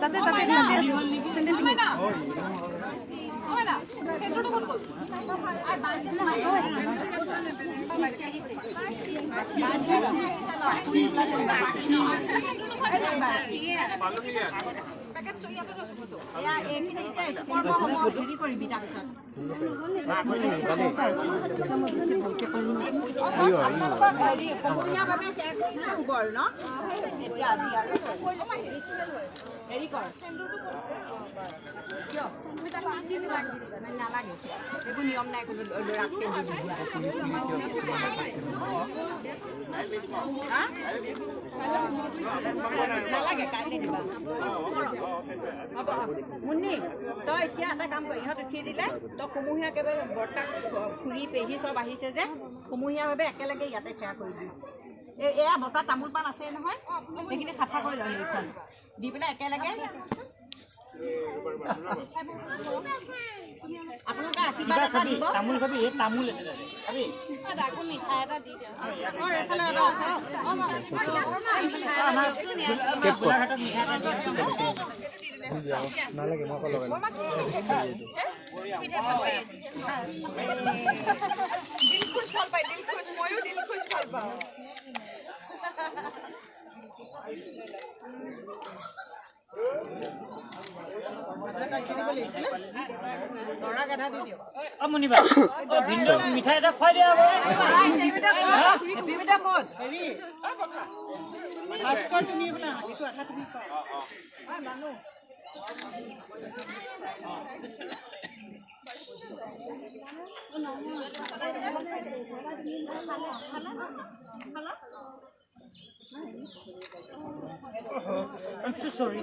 তাতে স্যান্ডেল নিয়ম নাই কোনো নালাগে কাইলৈ দিবা মুন্নি তই এতিয়া এটা কাম কৰ ইহঁত উঠি দিলে তই সমূহীয়াকৈ বৰ্তাক খুৰী পেহী চব আহিছে যে সমূহীয়াভাৱে একেলগে ইয়াতে সেৱা কৰিবি এয়া বতা তামোল পাণ আছে নহয় সেইখিনি চাফা কৰি লওঁ এইখন দি পেলাই একেলগে আপোনালোকে আশীৰ্বাদ এটা দিব তামোল খাবি তামোল খাবি ডাকু মিঠাই এটা দি দিওঁ এইফালে এটা আছে নালাগে মই লগাই দিল খুশ ভাল পাই দিল খুশ ময়ো দিল খুশ ভাল পাওঁ মিঠাই এটা খুৱাই দিয়া I'm so sorry.